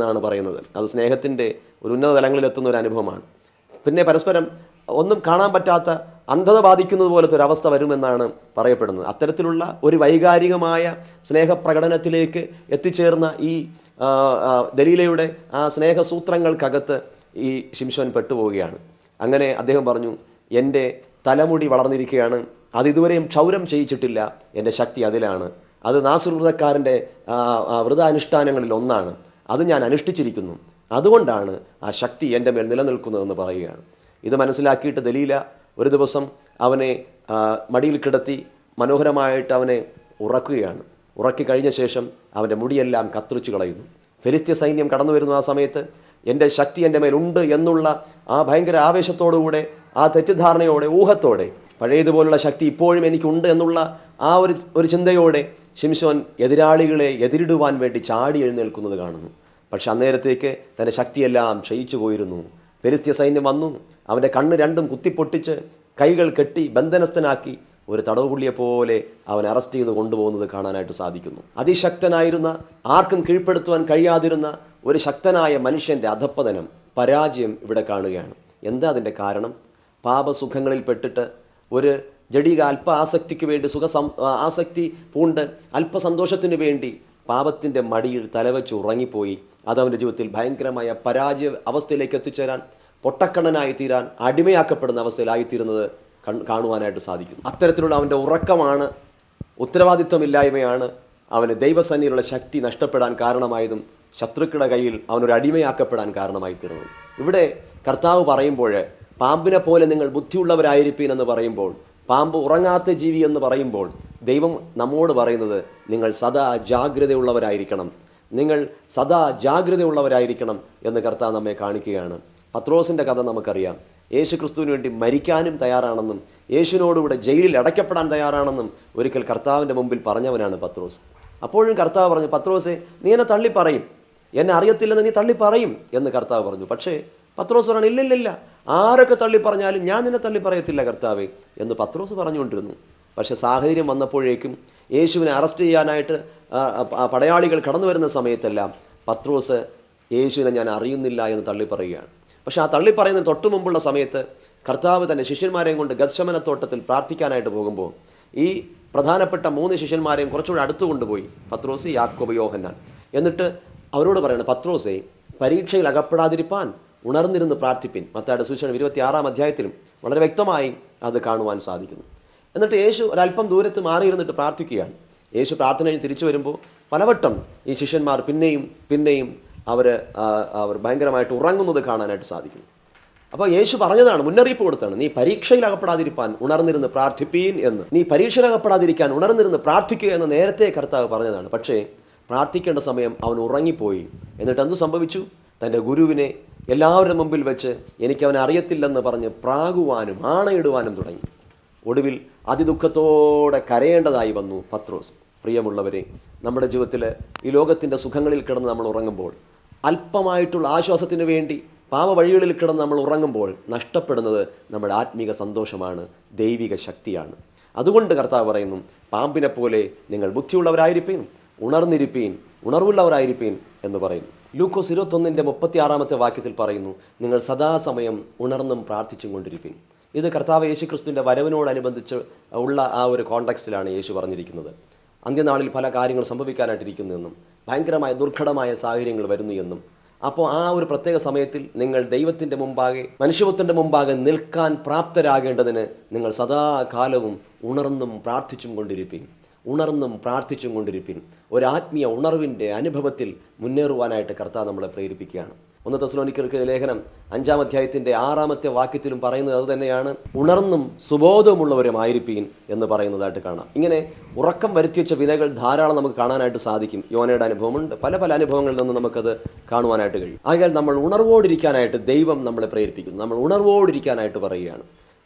എന്നാണ് പറയുന്നത്. അത് സ്നേഹത്തിൻ്റെ ഒരു ഉന്നത തലങ്ങളിലെത്തുന്ന ഒരു അനുഭവമാണ്. പിന്നെ പരസ്പരം ഒന്നും കാണാൻ പറ്റാത്ത അന്ധത ബാധിക്കുന്നത് പോലത്തെ ഒരു അവസ്ഥ വരുമെന്നാണ് പറയപ്പെടുന്നത്. അത്തരത്തിലുള്ള ഒരു വൈകാരികമായ സ്നേഹപ്രകടനത്തിലേക്ക് എത്തിച്ചേർന്ന ഈ ദലീലയുടെ ആ സ്നേഹസൂത്രങ്ങൾക്കകത്ത് ഈ ശിംശോൻ പെട്ടുപോവുകയാണ്. അങ്ങനെ അദ്ദേഹം പറഞ്ഞു, എൻ്റെ തലമുടി വളർന്നിരിക്കുകയാണ്, അതിതുവരെയും ക്ഷൗരം ചെയ്യിച്ചിട്ടില്ല, എൻ്റെ ശക്തി അതിലാണ്. അത് നാസിർ വ്രതക്കാരൻ്റെ വ്രതാനുഷ്ഠാനങ്ങളിൽ ഒന്നാണ്, അത് ഞാൻ അനുഷ്ഠിച്ചിരിക്കുന്നു, അതുകൊണ്ടാണ് ആ ശക്തി എൻ്റെ മേൽ നിലനിൽക്കുന്നതെന്ന് പറയുകയാണ്. ഇത് മനസ്സിലാക്കിയിട്ട് ദലീല ഒരു ദിവസം അവനെ മടിയിൽ കിടത്തി മനോഹരമായിട്ട് അവനെ ഉറക്കുകയാണ്. ഉറക്കി കഴിഞ്ഞ ശേഷം അവൻ്റെ മുടിയെല്ലാം കത്തിരിച്ചു കളയുന്നു. ഫെലിസ്ത്യ സൈന്യം കടന്നു വരുന്നു. ആ സമയത്ത് എൻ്റെ ശക്തി എൻ്റെ മേലുണ്ട് എന്നുള്ള ആ ഭയങ്കര ആവേശത്തോടുകൂടെ, ആ തെറ്റിദ്ധാരണയോടെ, ഊഹത്തോടെ, പഴയതുപോലുള്ള ശക്തി ഇപ്പോഴും എനിക്കുണ്ട് എന്നുള്ള ആ ഒരു ചിന്തയോടെ ശിംശോൻ എതിരാളികളെ എതിരിടുവാൻ വേണ്ടി ചാടി എഴുന്നേൽക്കുന്നത് കാണുന്നു. പക്ഷെ അന്നേരത്തേക്ക് തൻ്റെ ശക്തിയെല്ലാം ക്ഷയിച്ചു പോയിരുന്നു. ഫെലിസ്ത്യ സൈന്യം വന്നു, അവൻ്റെ കണ്ണ് രണ്ടും കുത്തിപ്പൊട്ടിച്ച് കൈകൾ കെട്ടി ബന്ധനസ്ഥനാക്കി ഒരു തടവുപുള്ളിയെപ്പോലെ അവൻ അറസ്റ്റ് ചെയ്ത് കൊണ്ടുപോകുന്നത് കാണാനായിട്ട് സാധിക്കുന്നു. അതിശക്തനായിരുന്ന, ആർക്കും കീഴ്പ്പെടുത്തുവാൻ കഴിയാതിരുന്ന ഒരു ശക്തനായ മനുഷ്യൻ്റെ അധപ്പതനം, പരാജയം ഇവിടെ കാണുകയാണ്. എന്താ അതിൻ്റെ കാരണം? പാപസുഖങ്ങളിൽ പെട്ടിട്ട് ഒരു ജഡിക അല്പ ആസക്തിക്ക് വേണ്ടി ആസക്തി പൂണ്ട് അല്പസന്തോഷത്തിന് വേണ്ടി പാപത്തിൻ്റെ മടിയിൽ തലവെച്ച് ഉറങ്ങിപ്പോയി. അതവൻ്റെ ജീവിതത്തിൽ ഭയങ്കരമായ പരാജയ അവസ്ഥയിലേക്ക് എത്തിച്ചേരാൻ, പൊട്ടക്കണ്ണനായി തീരാൻ, അടിമയാക്കപ്പെടുന്ന അവസ്ഥയിലായിത്തീരുന്നത് കാണുവാനായിട്ട് സാധിക്കും. അത്തരത്തിലുള്ള അവൻ്റെ ഉറക്കമാണ്, ഉത്തരവാദിത്വമില്ലായ്മയാണ് അവന് ദൈവസന്നിധിയിലുള്ള ശക്തി നഷ്ടപ്പെടാൻ കാരണമായതും ശത്രുക്കളുടെ കയ്യിൽ അവനൊരു അടിമയാക്കപ്പെടാൻ കാരണമായി തീർന്നത്. ഇവിടെ കർത്താവ് പറയുമ്പോൾ പാമ്പിനെ പോലെ നിങ്ങൾ ബുദ്ധിയുള്ളവരായിരിപ്പീൻ എന്ന് പറയുമ്പോൾ, പാമ്പ് ഉറങ്ങാത്ത ജീവി എന്ന് പറയുമ്പോൾ, ദൈവം നമ്മോട് പറയുന്നത് നിങ്ങൾ സദാ ജാഗ്രതയുള്ളവരായിരിക്കണം, നിങ്ങൾ സദാ ജാഗ്രതയുള്ളവരായിരിക്കണം എന്ന് കർത്താവ് നമ്മെ കാണിക്കുകയാണ്. പത്രോസിൻ്റെ കഥ നമുക്കറിയാം. യേശു ക്രിസ്തുവിന് വേണ്ടി മരിക്കാനും തയ്യാറാണെന്നും യേശുവിനോടുകൂടെ ജയിലിൽ അടയ്ക്കപ്പെടാൻ തയ്യാറാണെന്നും ഒരിക്കൽ കർത്താവിൻ്റെ മുമ്പിൽ പറഞ്ഞവനാണ് പത്രോസ്. അപ്പോഴും കർത്താവ് പറഞ്ഞു, പത്രോസെ, നീ എന്നെ തള്ളിപ്പറയും, എന്നെ അറിയത്തില്ലെന്ന് നീ തള്ളിപ്പറയും എന്ന് കർത്താവ് പറഞ്ഞു. പക്ഷേ പത്രോസ് പറഞ്ഞു, ഇല്ലില്ല, ആരൊക്കെ തള്ളിപ്പറഞ്ഞാലും ഞാൻ നിന്നെ തള്ളിപ്പറയത്തില്ല കർത്താവേ എന്ന് പത്രോസ് പറഞ്ഞുകൊണ്ടിരുന്നു. പക്ഷേ സാഹചര്യം വന്നപ്പോഴേക്കും യേശുവിനെ അറസ്റ്റ് ചെയ്യാനായിട്ട് പടയാളികൾ കടന്നു വരുന്ന സമയത്തെല്ലാം പത്രോസ് യേശുവിനെ ഞാൻ അറിയുന്നില്ല എന്ന് തള്ളിപ്പറയുകയാണ്. പക്ഷേ ആ തള്ളിപ്പറയുന്നതിന് തൊട്ടു മുമ്പുള്ള സമയത്ത് കർത്താവ് തൻ്റെ ശിഷ്യന്മാരെയും കൊണ്ട് ഗത്ശമന തോട്ടത്തിൽ പ്രാർത്ഥിക്കാനായിട്ട് പോകുമ്പോൾ ഈ പ്രധാനപ്പെട്ട 3 ശിഷ്യന്മാരെയും കുറച്ചുകൂടെ അടുത്തു കൊണ്ടുപോയി, പത്രോസ്, യാക്കോബ്, യോഹന്നാൻ. എന്നിട്ട് അവരോട് പറയണം, പത്രോസെ, പരീക്ഷയിൽ അകപ്പെടാതിരിപ്പാൻ ഉണർന്നിരുന്ന് പ്രാർത്ഥിപ്പിൻ. മത്തായിയുടെ സുവിശേഷം 26-ാം അധ്യായത്തിലും വളരെ വ്യക്തമായി അത് കാണുവാൻ സാധിക്കുന്നു. എന്നിട്ട് യേശു ഒരല്പം ദൂരത്ത് മാറിയിരുന്നിട്ട് പ്രാർത്ഥിക്കുകയാണ്. യേശു പ്രാർത്ഥന കഴിഞ്ഞ് തിരിച്ചു വരുമ്പോൾ പലവട്ടം ഈ ശിഷ്യന്മാർ പിന്നെയും അവർ ഭയങ്കരമായിട്ട് ഉറങ്ങുന്നത് കാണാനായിട്ട് സാധിക്കുന്നു. അപ്പോൾ യേശു പറഞ്ഞതാണ്, മുന്നറിയിപ്പ് കൊടുത്താണ്, നീ പരീക്ഷയിൽ അകപ്പെടാതിരിപ്പാൻ ഉണർന്നിരുന്ന് പ്രാർത്ഥിപ്പീൻ എന്ന്. നീ പരീക്ഷയിൽ അകപ്പെടാതിരിക്കാൻ ഉണർന്നിരുന്ന് പ്രാർത്ഥിക്കുക എന്ന് നേരത്തെ കർത്താവ് പറഞ്ഞതാണ്. പക്ഷേ പ്രാർത്ഥിക്കേണ്ട സമയം അവൻ ഉറങ്ങിപ്പോയി. എന്നിട്ട് എന്തു സംഭവിച്ചു? തൻ്റെ ഗുരുവിനെ എല്ലാവരുടെ മുമ്പിൽ വെച്ച് എനിക്കവനെ അറിയത്തില്ലെന്ന് പറഞ്ഞ് പ്രാകുവാനും ആണയിടുവാനും തുടങ്ങി. ഒടുവിൽ അതിദുഃഖത്തോടെ കരയേണ്ടതായി വന്നു പത്രോസ്. പ്രിയമുള്ളവരെ, നമ്മുടെ ജീവിതത്തിൽ ഈ ലോകത്തിൻ്റെ സുഖങ്ങളിൽ കിടന്ന് നമ്മൾ ഉറങ്ങുമ്പോൾ, അല്പമായിട്ടുള്ള ആശ്വാസത്തിന് വേണ്ടി പാപവഴികളിൽ കിടന്ന് നമ്മൾ ഉറങ്ങുമ്പോൾ നഷ്ടപ്പെടുന്നത് നമ്മുടെ ആത്മീക സന്തോഷമാണ്, ദൈവിക ശക്തിയാണ്. അതുകൊണ്ട് കർത്താവ് പറയുന്നു, പാമ്പിനെ പോലെ നിങ്ങൾ ബുദ്ധിയുള്ളവരായിരിപ്പീൻ, ഉണർന്നിരിപ്പീൻ, ഉണർവുള്ളവരായിരിപ്പീൻ എന്ന് പറയുന്നു. ലൂക്കോസ് 21-36 വാക്യത്തിൽ പറയുന്നു, നിങ്ങൾ സദാസമയം ഉണർന്നും പ്രാർത്ഥിച്ചും കൊണ്ടിരിപ്പീൻ. ഇത് കർത്താവ് യേശുക്രിസ്തുവിൻ്റെ വരവിനോടനുബന്ധിച്ച് ഉള്ള ആ ഒരു കോണ്ടെക്സ്റ്റിലാണ് യേശു പറഞ്ഞിരിക്കുന്നത്. അന്ത്യനാളിൽ പല കാര്യങ്ങൾ സംഭവിക്കാനായിട്ടിരിക്കുന്നുവെന്നും ഭയങ്കരമായ ദുർഘടമായ സാഹചര്യങ്ങൾ വരുന്നു എന്നും. അപ്പോൾ ആ ഒരു പ്രത്യേക സമയത്തിൽ നിങ്ങൾ ദൈവത്തിൻ്റെ മുമ്പാകെ, മനുഷ്യത്വത്തിൻ്റെ മുമ്പാകെ നിൽക്കാൻ പ്രാപ്തരാകേണ്ടതിന് നിങ്ങൾ സദാകാലവും ഉണർന്നും പ്രാർത്ഥിച്ചും കൊണ്ടിരിപ്പീൻ, ഉണർന്നും പ്രാർത്ഥിച്ചും കൊണ്ടിരിപ്പീൻ. ഒരാത്മീയ ഉണർവിൻ്റെ അനുഭവത്തിൽ മുന്നേറുവാനായിട്ട് കർത്താവ് നമ്മളെ പ്രേരിപ്പിക്കുകയാണ്. 1 തെസ്സലോനിക്കർക്ക് ലേഖനം 5-ാം അധ്യായത്തിൻ്റെ 6-ാമത്തെ വാക്യത്തിലും പറയുന്നത് അതുതന്നെയാണ്, ഉണർന്നും സുബോധമുള്ളവരുമായിരിപ്പീൻ എന്ന് പറയുന്നതായിട്ട് കാണാം. ഇങ്ങനെ ഉറക്കം വരുത്തിവെച്ച വിനകൾ ധാരാളം നമുക്ക് കാണാനായിട്ട് സാധിക്കും. യോനയുടെ അനുഭവമുണ്ട്, പല അനുഭവങ്ങളിൽ നിന്ന് നമുക്കത് കാണുവാനായിട്ട് കഴിയും. ആകയാൽ നമ്മൾ ഉണർവോടിരിക്കാനായിട്ട് ദൈവം നമ്മളെ പ്രേരിപ്പിക്കുന്നു. നമ്മൾ ഉണർവോടിരിക്കാനായിട്ട് പറയുകയാണ്.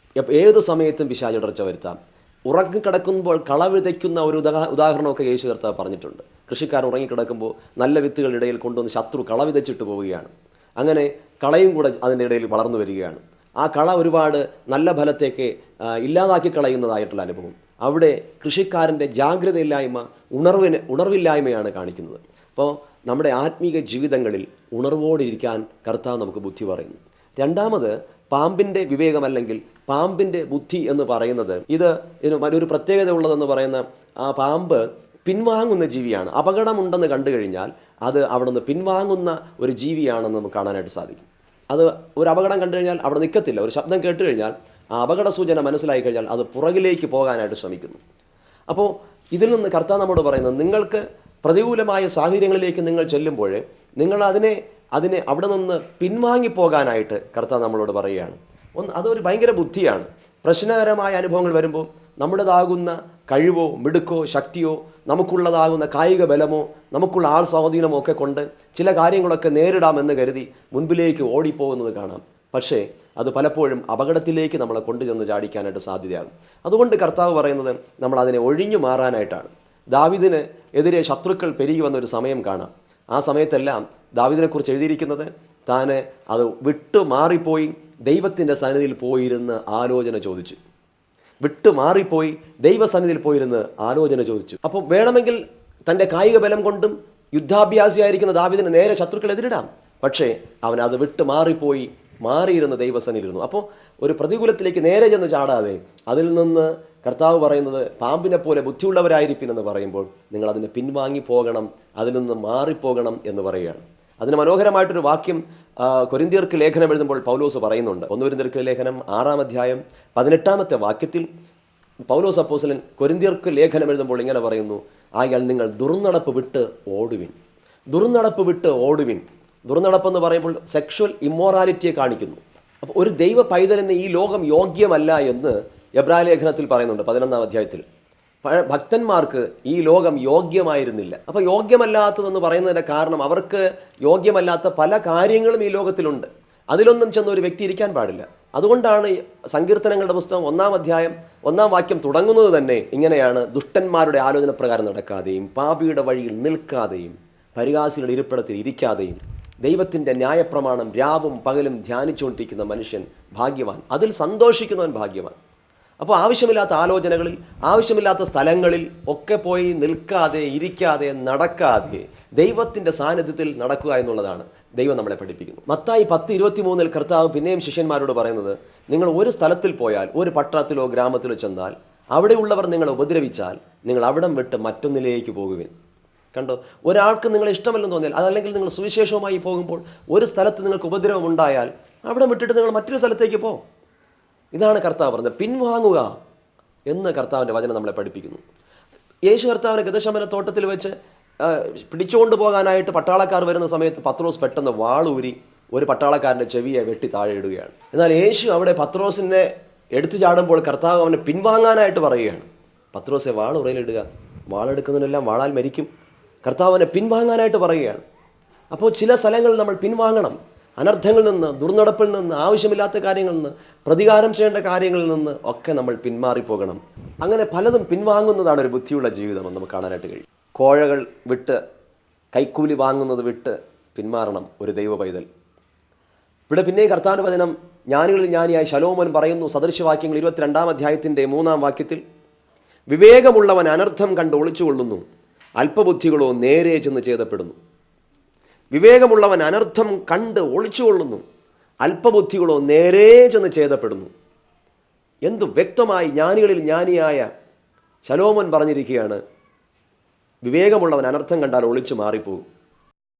ഏത് സമയത്തും പിശാചിടർച്ച വരുത്താം. ഉറങ്ങിക്കിടക്കുമ്പോൾ കള വിതയ്ക്കുന്ന ഒരു ഉദാഹരണമൊക്കെ യേശു കർത്താവ് പറഞ്ഞിട്ടുണ്ട്. കൃഷിക്കാരൻ ഉറങ്ങിക്കിടക്കുമ്പോൾ നല്ല വിത്തുകളുടെ ഇടയിൽ കൊണ്ടുവന്ന് ശത്രു കള വിതച്ചിട്ട് പോവുകയാണ്. അങ്ങനെ കളയും കൂടെ അതിൻ്റെ ഇടയിൽ വളർന്നു വരികയാണ്. ആ കള ഒരുപാട് നല്ല ഫലത്തേക്ക് ഇല്ലാതാക്കി കളയുന്നതായിട്ടുള്ള അനുഭവം. അവിടെ കൃഷിക്കാരൻ്റെ ജാഗ്രതയില്ലായ്മ, ഉണർവില്ലായ്മയാണ് കാണിക്കുന്നത്. അപ്പോൾ നമ്മുടെ ആത്മീക ജീവിതങ്ങളിൽ ഉണർവോടിരിക്കാൻ കർത്താവ് നമുക്ക് ബുദ്ധി പറയുന്നു. രണ്ടാമത്, പാമ്പിൻ്റെ വിവേകമല്ലെങ്കിൽ പാമ്പിൻ്റെ ബുദ്ധി എന്ന് പറയുന്നത് ഇതിന് ഒരു പ്രത്യേകത ഉള്ളതെന്ന് പറയുന്ന ആ പാമ്പ് പിൻവാങ്ങുന്ന ജീവിയാണ്. അപകടമുണ്ടെന്ന് കണ്ടു കഴിഞ്ഞാൽ അത് അവിടെ നിന്ന് പിൻവാങ്ങുന്ന ഒരു ജീവിയാണെന്ന് നമുക്ക് കാണാനായിട്ട് സാധിക്കും. അത് ഒരു അപകടം കണ്ടു കഴിഞ്ഞാൽ അവിടെ നിൽക്കത്തില്ല. ഒരു ശബ്ദം കേട്ട് കഴിഞ്ഞാൽ ആ അപകട സൂചന മനസ്സിലായി കഴിഞ്ഞാൽ അത് പുറകിലേക്ക് പോകാനായിട്ട് ശ്രമിക്കുന്നു. അപ്പോൾ ഇതിൽ നിന്ന് കർത്താവ് നമ്മോട് പറയുന്നത്, നിങ്ങൾക്ക് പ്രതികൂലമായ സാഹചര്യങ്ങളിലേക്ക് നിങ്ങൾ ചെല്ലുമ്പോൾ നിങ്ങൾ അതിനെ അവിടെ നിന്ന് പിൻവാങ്ങിപ്പോകാനായിട്ട് കർത്താവ് നമ്മളോട് പറയുകയാണ്. അതൊരു ഭയങ്കര ബുദ്ധിയാണ്. പ്രശ്നകരമായ അനുഭവങ്ങൾ വരുമ്പോൾ നമ്മുടേതാകുന്ന കഴിവോ മിടുക്കോ ശക്തിയോ നമുക്കുള്ളതാകുന്ന കായിക ബലമോ നമുക്കുള്ള ആൾ സ്വാധീനമോ ഒക്കെ കൊണ്ട് ചില കാര്യങ്ങളൊക്കെ നേരിടാമെന്ന് കരുതി മുൻപിലേക്ക് ഓടിപ്പോകുന്നത് കാണാം. പക്ഷേ അത് പലപ്പോഴും അപകടത്തിലേക്ക് നമ്മളെ കൊണ്ടുചെന്ന് ചാടിക്കാനായിട്ട് സാധ്യതയാകും. അതുകൊണ്ട് കർത്താവ് പറയുന്നത് നമ്മൾ അതിനെ ഒഴിഞ്ഞു മാറാനായിട്ടാണ്. ദാവീദിന് എതിരെ ശത്രുക്കൾ പെരുകി വന്നൊരു സമയം കാണാം. ആ സമയത്തെല്ലാം ദാവീദിനെക്കുറിച്ച് എഴുതിയിരിക്കുന്നത് താൻ അത് വിട്ടു മാറിപ്പോയി ദൈവത്തിൻ്റെ സന്നിധിയിൽ പോയിരുന്ന് ആലോചന ചോദിച്ചു. വിട്ടുമാറിപ്പോയി ദൈവസന്നിധിയിൽ പോയിരുന്ന് ആലോചന ചോദിച്ചു. അപ്പോൾ വേണമെങ്കിൽ തൻ്റെ കായിക ബലം കൊണ്ടും യുദ്ധാഭ്യാസിയായിരിക്കുന്ന ദാവീദിന് നേരെ ശത്രുക്കൾ എതിരിടാം. പക്ഷേ അവൻ അത് മാറിയിരുന്ന് ദൈവസന്നിധിയിലിരുന്നു. അപ്പോൾ ഒരു പ്രതികൂലത്തിലേക്ക് നേരെ ചെന്ന് ചാടാതെ അതിൽ നിന്ന് കർത്താവ് പറയുന്നത് പാമ്പിനെ പോലെ ബുദ്ധിയുള്ളവരായിരിക്കുമെന്ന് പറയുമ്പോൾ നിങ്ങൾ അതിനെ പിൻവാങ്ങി പോകണം, അതിൽ നിന്ന് മാറിപ്പോകണം എന്ന് പറയുകയാണ്. അതിന് മനോഹരമായിട്ടൊരു വാക്യം കൊരിന്ത്യർക്ക് ലേഖനം എഴുതുമ്പോൾ പൗലോസ് പറയുന്നുണ്ട്. 1 കൊരിന്ത്യർക്ക് ലേഖനം 6-ാം അധ്യായം 18-ാമത്തെ വാക്യത്തിൽ പൗലോസ് അപ്പോസ്തലൻ കൊരിന്ത്യർക്ക് ലേഖനം എഴുതുമ്പോൾ ഇങ്ങനെ പറയുന്നു, ആയാൽ നിങ്ങൾ ദുർനടപ്പ് വിട്ട് ഓടുവിൻ. ദുർനടപ്പെന്ന് പറയുമ്പോൾ സെക്ഷൽ ഇമ്മോറാലിറ്റിയെ കാണിക്കുന്നു. അപ്പോൾ ഒരു ദൈവ പൈതലിന് ഈ ലോകം യോഗ്യമല്ല എന്ന് എബ്രായ ലേഖനത്തിൽ പറയുന്നുണ്ട് 11-ാം അധ്യായത്തിൽ. ഭക്തന്മാർക്ക് ഈ ലോകം യോഗ്യമായിരുന്നില്ല. അപ്പോൾ യോഗ്യമല്ലാത്തതെന്ന് പറയുന്നതിൻ്റെ കാരണം അവർക്ക് യോഗ്യമല്ലാത്ത പല കാര്യങ്ങളും ഈ ലോകത്തിലുണ്ട്. അതിലൊന്നും ചെന്ന് ഒരു വ്യക്തി ഇരിക്കാൻ പാടില്ല. അതുകൊണ്ടാണ് സങ്കീർത്തനങ്ങളുടെ പുസ്തകം 1-ാം അധ്യായം 1-ാം വാക്യം തുടങ്ങുന്നത് തന്നെ ഇങ്ങനെയാണ്: ദുഷ്ടന്മാരുടെ ആലോചന പ്രകാരം നടക്കാതെയും പാപിയുടെ വഴിയിൽ നിൽക്കാതെയും പരിഹാസികളുടെ ഇരിപ്പിടത്തിൽ ഇരിക്കാതെയും ദൈവത്തിൻ്റെ ന്യായപ്രമാണം രാവും പകലും ധ്യാനിച്ചുകൊണ്ടിരിക്കുന്ന മനുഷ്യൻ ഭാഗ്യവാൻ, അതിൽ സന്തോഷിക്കുന്നവൻ ഭാഗ്യവാൻ. അപ്പോൾ ആവശ്യമില്ലാത്ത ആലോചനകളിൽ ആവശ്യമില്ലാത്ത സ്ഥലങ്ങളിൽ ഒക്കെ പോയി നിൽക്കാതെ ഇരിക്കാതെ നടക്കാതെ ദൈവത്തിൻ്റെ സാന്നിധ്യത്തിൽ നടക്കുക എന്നുള്ളതാണ് ദൈവം നമ്മളെ പഠിപ്പിക്കുന്നു. മത്തായി 10:23 കർത്താവ് പിന്നെയും ശിഷ്യന്മാരോട് പറയുന്നത്, നിങ്ങൾ ഒരു സ്ഥലത്തിൽ പോയാൽ, ഒരു പട്ടണത്തിലോ ഗ്രാമത്തിലോ ചെന്നാൽ അവിടെയുള്ളവർ നിങ്ങളെ ഉപദ്രവിച്ചാൽ നിങ്ങൾ അവിടം വിട്ട് മറ്റൊന്നിലേക്ക് പോകുവിൻ. കണ്ടോ, ഒരാൾക്ക് നിങ്ങളെ ഇഷ്ടമല്ലെന്ന് തോന്നിയാൽ, അതല്ലെങ്കിൽ നിങ്ങൾ സുവിശേഷവുമായി പോകുമ്പോൾ ഒരു സ്ഥലത്ത് നിങ്ങൾക്ക് ഉപദ്രവം ഉണ്ടായാൽ അവിടെ വിട്ടിട്ട് നിങ്ങൾ മറ്റൊരു സ്ഥലത്തേക്ക് പോകും. ഇതാണ് കർത്താവ് പറഞ്ഞത്, പിൻവാങ്ങുക എന്ന് കർത്താവിൻ്റെ വചനം നമ്മളെ പഠിപ്പിക്കുന്നു. യേശു കർത്താവിനെ ഗതശമന തോട്ടത്തിൽ വെച്ച് പിടിച്ചുകൊണ്ട് പോകാനായിട്ട് പട്ടാളക്കാർ വരുന്ന സമയത്ത് പത്രോസ് പെട്ടെന്ന് വാളൂരി ഒരു പട്ടാളക്കാരൻ്റെ ചെവിയെ വെട്ടി താഴെ ഇടുകയാണ്. എന്നാൽ യേശു അവിടെ പത്രോസിനെ എടുത്തു ചാടുമ്പോൾ കർത്താവ് അവനെ പിൻവാങ്ങാനായിട്ട് പറയുകയാണ്. പത്രോസെ വാളുറയിലിടുക, വാളെടുക്കുന്നതിനെല്ലാം വാളാൽ മരിക്കും. കർത്താവിനെ പിൻവാങ്ങാനായിട്ട് പറയുകയാണ്. അപ്പോൾ ചില സ്ഥലങ്ങളിൽ നമ്മൾ പിൻവാങ്ങണം. അനർത്ഥങ്ങളിൽ നിന്ന്, ദുർനടപ്പിൽ നിന്ന്, ആവശ്യമില്ലാത്ത കാര്യങ്ങളിൽ നിന്ന്, പ്രതികാരം ചെയ്യേണ്ട കാര്യങ്ങളിൽ നിന്ന് ഒക്കെ നമ്മൾ പിന്മാറിപ്പോകണം. അങ്ങനെ പലതും പിൻവാങ്ങുന്നതാണ് ഒരു ബുദ്ധിയുള്ള ജീവിതമെന്ന് നമുക്ക് കാണാനായിട്ട് കഴിയും. കോഴകൾ വിട്ട്, കൈക്കൂലി വാങ്ങുന്നത് വിട്ട് പിന്മാറണം ഒരു ദൈവ പൈതൽ. ഇവിടെ പിന്നെ കർത്താവിൻ്റെ വചനം ജ്ഞാനികളിൽ ജ്ഞാനിയായ ശലോമോൻ പറയുന്നു, സദൃശവാക്യങ്ങൾ 22-ാം അധ്യായത്തിൻ്റെ 3-ാം വാക്യത്തിൽ, വിവേകമുള്ളവൻ അനർത്ഥം കണ്ട് ഒളിച്ചുകൊള്ളുന്നു, അല്പബുദ്ധികളോ നേരെ ചെന്ന് ഛേദപ്പെടുന്നു. വിവേകമുള്ളവൻ അനർത്ഥം കണ്ട് ഒളിച്ചുകൊള്ളുന്നു, അല്പബുദ്ധികളോ നേരെ ചെന്ന് ഛേദപ്പെടുന്നു. എന്തു വ്യക്തമായി ജ്ഞാനികളിൽ ജ്ഞാനിയായ ശലോമോൻ പറഞ്ഞിരിക്കുകയാണ്, വിവേകമുള്ളവൻ അനർത്ഥം കണ്ടാൽ ഒളിച്ചു മാറിപ്പോകും.